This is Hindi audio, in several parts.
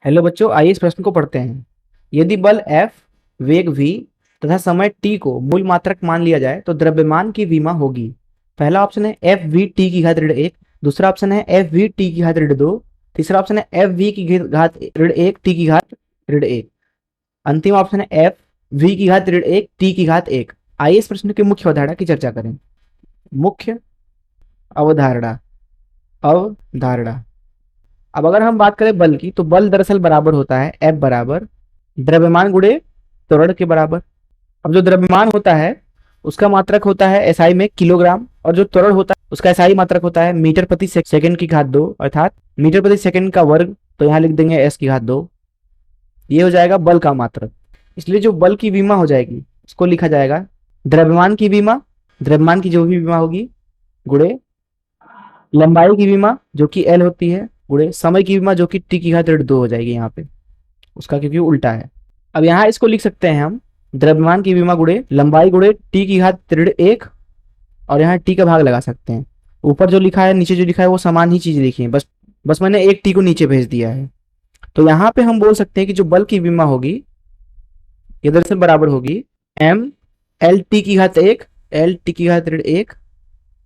हेलो बच्चों, आइए इस प्रश्न को पढ़ते हैं। यदि बल F, वेग v तथा समय t को मूल मात्रक मान लिया जाए तो द्रव्यमान की विमा होगी। पहला ऑप्शन है एफ वी टी की घात ऋण एक, दूसरा ऑप्शन है एफ वी टी की घात ऋण दो, तीसरा ऑप्शन है एफ वी की घात ऋण एक टी की घात ऋण एक, अंतिम ऑप्शन है एफ वी की घात ऋण एक टी की घात एक। आइए इस प्रश्न की मुख्य अवधारणा की चर्चा करें। मुख्य अवधारणा अवधारणा अब अगर हम बात करें बल की, तो बल दरअसल बराबर होता है F बराबर द्रव्यमान गुणे त्वरण के बराबर। अब जो द्रव्यमान होता है उसका मात्रक होता है एसआई में किलोग्राम, और जो त्वरण होता है उसका एसआई मात्रक होता है मीटर प्रति सेकंड की घात दो, अर्थात मीटर प्रति सेकंड का वर्ग। तो यहाँ लिख देंगे एस की घात दो। ये हो जाएगा बल का मात्रक। इसलिए जो बल की विमा हो जाएगी उसको लिखा जाएगा द्रव्यमान की विमा, द्रव्यमान की जो भी विमा होगी, गुणे लंबाई की विमा जो कि एल होती है, गुणे समय की विमा जो कि टी की घात ऋण दो हो जाएगी यहाँ पे, उसका क्योंकि उल्टा है। अब यहाँ इसको लिख सकते हैं हम द्रव्यमान की विमा गुणे लंबाई गुणे टी की घात ऋण एक, और यहाँ टी का भाग लगा सकते हैं। ऊपर जो लिखा है नीचे जो लिखा है वो समान ही चीज लिखी है, बस मैंने एक टी को नीचे भेज दिया है। तो यहाँ पे हम बोल सकते हैं कि जो बल की विमा होगी ये दरअसल बराबर होगी एम एल टी की घात एक, एल टी की घात ऋण एक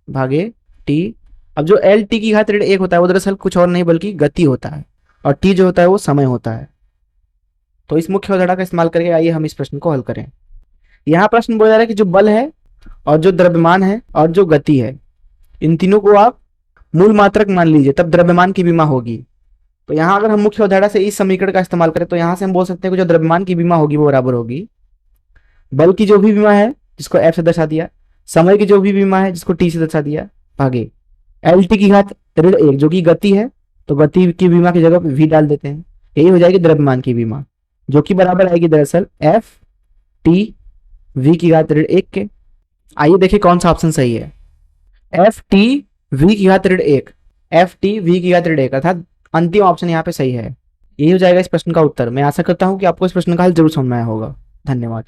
भागे टी। अब जो एल टी की घात ऋण एक होता है वो दरअसल कुछ और नहीं बल्कि गति होता है, और टी जो होता है वो समय होता है। तो इस मुख्य अवधारणा का इस्तेमाल करके आइए हम इस प्रश्न को हल करें। यहाँ प्रश्न बोला जा रहा है कि जो बल है और जो द्रव्यमान है और जो गति है, इन तीनों को आप मूल मात्रक मान लीजिए, तब द्रव्यमान की विमा होगी। तो यहाँ अगर हम मुख्य अवधारणा से इस समीकरण का इस्तेमाल करें तो यहाँ से हम बोल सकते हैं कि जो द्रव्यमान की विमा होगी वो बराबर होगी बल की जो भी विमा है जिसको एफ से दर्शा दिया, समय की जो भी विमा है जिसको टी से दर्शा दिया, भागे एल टी की घात ऋण एक जो कि गति है, तो गति की बीमा की जगह वी डाल देते हैं। यही हो जाएगी द्रव्यमान की बीमा, जो कि बराबर आएगी दरअसल एफ टी वी की घात ऋण एक के। आइए देखिए कौन सा ऑप्शन सही है। एफ टी वी की घात ऋण एक, एफ टी वी की घात ऋण एक, अर्थात अंतिम ऑप्शन यहाँ पे सही है। यही हो जाएगा इस प्रश्न का उत्तर। मैं आशा करता हूँ कि आपको इस प्रश्न का हल जरूर समझ में आया होगा। धन्यवाद।